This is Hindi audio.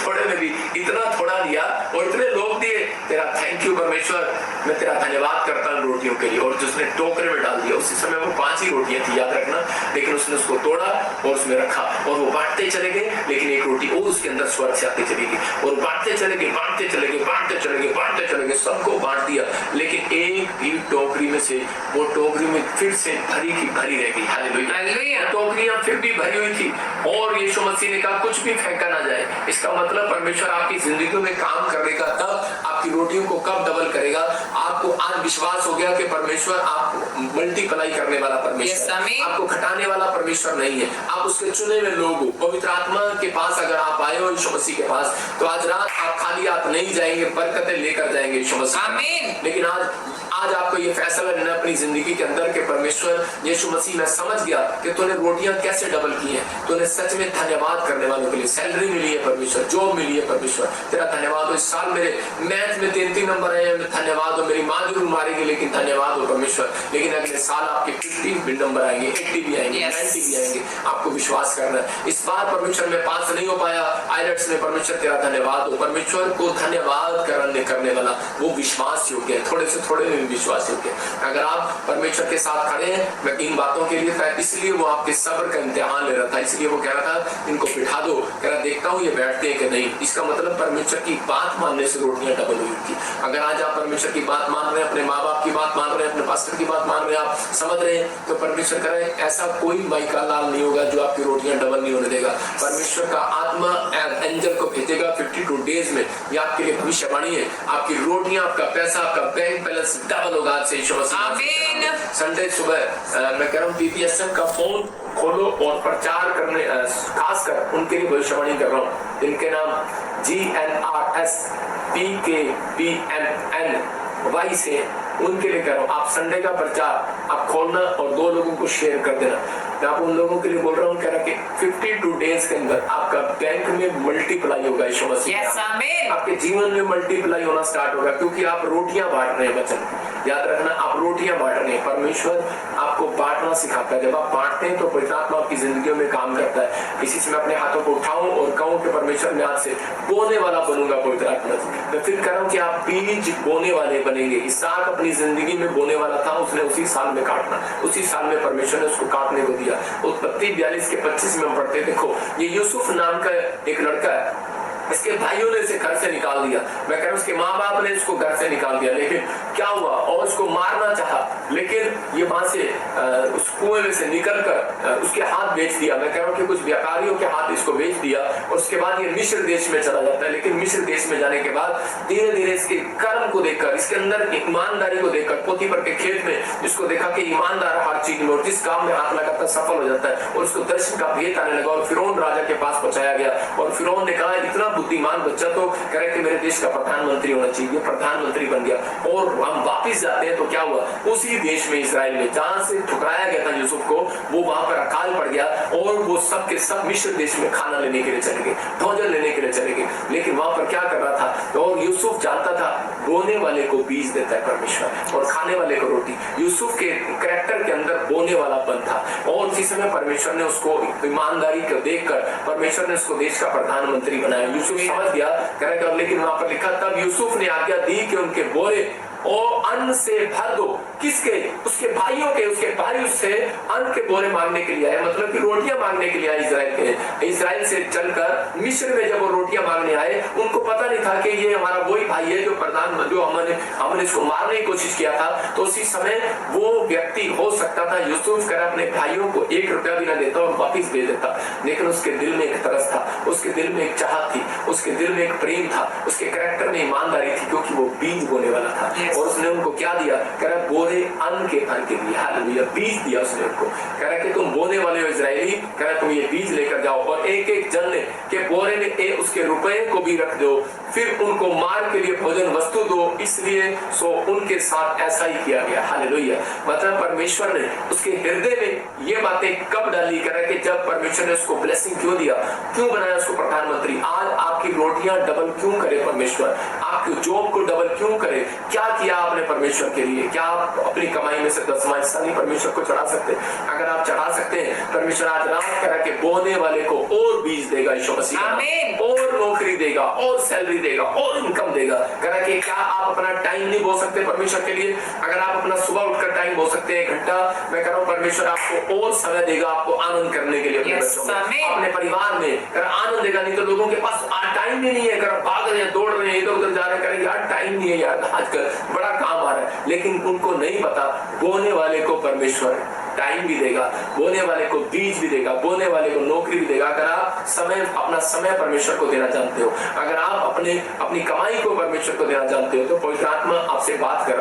थोड़े में भी इतना थोड़ा दिया और इतने लोग दिए। तेरा थैंक यू परमेश्वर, मैं तेरा धन्यवाद करता हूँ रोटियों के लिए। और जिसने टोकरे में डाल दिया, उसी समय वो 5 ही रोटियां थी, याद रखना, लेकिन उसने उसको तोड़ा और उसमें रखा और वो बांटते चले गए। लेकिन एक रोटी और उसके अंदर स्वर्ग से आती चली गई और बांटते चले गए, बांटते चले गए, बांटते चले गए, बांटते चले गए, सबको बांट दिया। लेकिन एक भी टोकरी में से, वो टोकरी में फिर से भरी की भरी रह गई। हालेलुया। टोकरियां फिर भी भरी हुई थी और यीशु मसीह ने कहा कुछ भी फेंका ना जाए। इसका मतलब परमेश्वर आपकी जिंदगी में काम करेगा तब, आपकी रोटियों को कब डबल करेगा। आपको आज विश्वास हो गया कि परमेश्वर आपको मल्टीप्लाई करने वाला परमेश्वर, आपको घटाने वाला परमेश्वर नहीं है। आप उसके चुने हुए लोग हो। पवित्र आत्मा के पास अगर आप आए हो यीशु मसीह के पास, तो आज रात आप खाली हाथ नहीं जाएंगे, बरकतें लेकर जाएंगे यीशु मसीह। लेकिन आज आपको ये फैसला लेना अपनी जिंदगी के अंदर के परमेश्वर यीशु मसीह, मैं समझ गया कि तूने रोटियां कैसे डबल की हैं। तूने सच में धन्यवाद करने वालों के लिए सैलरी मिली है परमेश्वर, जॉब मिली है परमेश्वर, तेरा धन्यवाद हो। इस साल मेरे मैथ में 3 नंबर आए हैं, धन्यवाद हो। मेरी माँ जरूर मारेगी लेकिन धन्यवाद हो परमेश्वर। लेकिन अगले साल आपके 50 नंबर आएंगे, 80 भी आएंगे, 90 भी आएंगे। आपको विश्वास करना है। इस बार परमेश्वर में पास नहीं हो पाया आईलेट्स में, परमेश्वर तेरा धन्यवाद हो। परमेश्वर को धन्यवाद करने वाला वो विश्वास योग्य है, थोड़े से थोड़े में विश्वास योग्य है। अगर आप परमेश्वर के साथ खड़े हैं, मैं इन बातों के लिए था, इसलिए वो आपके सब्र का इम्तिहान ले रहा था। इसलिए वो कह रहा था इनको बिठा दो, कह रहा देखता हूँ ये बैठते हैं कि नहीं। इसका मतलब परमेश्वर की बात मानने से रोटियां डबल हुई थी। अगर आज आप परमेश्वर की बात मान रहे हैं, अपने माँ बाप की बात मान रहे हैं, अपने पास्टर की बात मान रहे हैं, आप समझ रहे हैं, तो परमेश्वर कह रहे हैं ऐसा कोई माइका लाल नहीं होगा जो आपकी रोटियां डबल नहीं होने देगा। परमेश्वर का आत्मा एंजल को भेजेगा 52 डेज में। ये आपके लिए भविष्यवाणी है। आपकी रोटियां, आपका पैसा, आपका बैंक बैलेंस डबल होगा आज से यीशु मसीह। संडे सुबह मैं कह रहा हूँ PPSM का फोन खोलो और प्रचार करने, खासकर उनके लिए भविष्यवाणी कर रहा हूँ जिनके नाम GNRS PKBMNY से, उनके लिए कह रहा हूँ। आप संडे का प्रचार आप खोलना और 2 लोगों को शेयर कर देना। मैं आप उन लोगों के लिए बोल रहा हूँ, कह रहा कि 52 डेज के अंदर आपका बैंक में मल्टीप्लाई होगा यीशु मसीह। आपके जीवन में मल्टीप्लाई होना स्टार्ट होगा क्योंकि आप रोटियां बांट रहे हैं। वचन याद रखना, आप रोटियां बांट रहे हैं। परमेश्वर आपको बांटना सिखाता है। जब आप बांटते हैं तो पवित्र आत्मा आपकी जिंदगी में काम करता है। इसी से मैं अपने हाथों को उठाऊं और कहूं कि परमेश्वर मैं आज से बोने वाला बनूंगा। पवित्र आत्मा मैं फिर कह रहा हूं कि आप बीज बोने वाले बनेंगे। इसहाक अपनी जिंदगी में बोने वाला था, उसने उसी साल में काटना, उसी साल में परमेश्वर ने उसको काटने को दिया। उत्पत्ति 42 के 25 में हम पढ़ते, देखो ये यूसुफ नाम का एक लड़का है, इसके भाइयों ने इसे घर से निकाल दिया। मैं कह रहा हूं उसके माँ बाप ने इसको घर से निकाल दिया, लेकिन क्या हुआ, और उसको मारना चाहा, लेकिन ये वहां से उस कुएं में से निकलकर उसके हाथ बेच दिया। मैं कह रहा हूं कि कुछ व्यापारियों के हाथ इसको बेच दिया और उसके बाद ये मिस्र देश में चला जाता है। लेकिन मिस्र देश में जाने के बाद धीरे धीरे इसके कर्म को देखकर, इसके अंदर ईमानदारी को देखकर, पोतीफर के खेत में इसको देखा कि ईमानदार हर चीज में और जिस काम में हाथ लगाता सफल हो जाता है, और उसको दर्शन का भेद आने लगा और फिरौन राजा के पास पहुंचाया गया। और फिरौन ने कहा इतना बुद्धिमान बच्चा तो कह रहे कि मेरे देश का प्रधानमंत्री होना चाहिए, प्रधानमंत्री बन गया। और हम वापिस जाते हैं तो क्या हुआ, उसी देश में इस्राएल में जहां से ठुकराया गया था यूसुफ को, वो वहां पर अकाल पड़ गया और वो सब के सब मिस्र देश में खाना लेने के लिए चले गए, भोजन लेने के लिए चले गए। लेकिन वहां पर क्या कर रहा था, और यूसुफ जानता था बोने वाले को बीज देता है परमेश्वर और खाने वाले को रोटी। यूसुफ के कैरेक्टर के अंदर बोने वाला पन था और उसी समय परमेश्वर ने उसको ईमानदारी को देखकर परमेश्वर ने उसको देश का प्रधानमंत्री बनाया। यूसुफ समझ गया, करेगा, लेकिन वहां पर लिखा तब यूसुफ ने आज्ञा दी कि उनके बोरे और अन्न से भर दो। किसके, उसके भाइयों के, उसके भाई उससे अन्न के बोरे मांगने के लिए आए, मतलब कि रोटियां मांगने के लिए आए इजराइल के। इजराइल से चलकर मिस्र में जब वो रोटियां मांगने आए, उनको पता नहीं था कि ये हमारा वही भाई है जो प्रधानमंत्री, जो हमने इसको मारने की कोशिश किया था। तो उसी समय वो व्यक्ति हो सकता था यूसुफ कर अपने भाइयों को 1 रुपया भी ना देता और वापिस दे देता, लेकिन उसके दिल में एक तरस था, उसके दिल में एक चाहत थी, उसके दिल में एक प्रेम था, उसके कैरेक्टर में ईमानदारी थी, क्योंकि वो बीज बोने वाला था। और उसने उनको क्या दिया, कह रहा बोरे अन्न के फल के लिए, हालेलुया, बीज दिया उसने उनको। कह रहा कि तुम बोने वाले हो इजरायली, कह रहा तुम ये बीज लेकर जाओ और एक एक जन ने के बोरे में उसके रुपए को भी रख दो, फिर उनको मार के लिए भोजन वस्तु दो। इसलिए सो उनके साथ ऐसा ही किया गया, हालेलुया। मतलब परमेश्वर ने उसके हृदय में ये बातें कब डाली, कह रहा कि जब परमेश्वर ने उसको ब्लेसिंग क्यों दिया, क्यों बनाया उसको प्रधानमंत्री। आज आपकी रोटियां डबल क्यों करे परमेश्वर, आपकी जॉब को डबल क्यों करे, क्या किया आपने परमेश्वर के लिए। क्या आप अपनी कमाई में से 10वां हिस्सा नहीं परमेश्वर को चढ़ा सकते? अगर आप चढ़ा सकते हैं, परमेश्वर आज रात कह रहा कि बोने वाले को और बीज देगा यीशु मसीह, और नौकरी नौकरी देगा और सैलरी देगा और इनकम देगा। कह रहा कि क्या आप अपना टाइम नहीं बोल सकते परमेश्वर के लिए? अगर आप अपना सुबह उठकर टाइम बोल सकते हैं 1 घंटा, मैं कह रहा हूँ परमेश्वर आपको और समय देगा, आपको आनंद करने के लिए अपने बच्चों में, अपने परिवार में आनंद देगा। नहीं तो लोगों के पास टाइम ही नहीं है, भाग रहे हैं, दौड़ रहे हैं, इधर उधर जा रहे हैं, करेंगे यार टाइम नहीं है यार, आजकल बड़ा काम आ रहा है। लेकिन उनको नहीं पता बोने वाले को परमेश्वर टाइम भी देगा, बोने वाले को बीज भी देगा, बोने वाले को नौकरी भी देगा। अगर आप अपना समय परमेश्वर को देना जानते हो, अगर आप अपनी कमाई को परमेश्वर को देना जानते हो, तो पवित्र आत्मा आपसे बात कर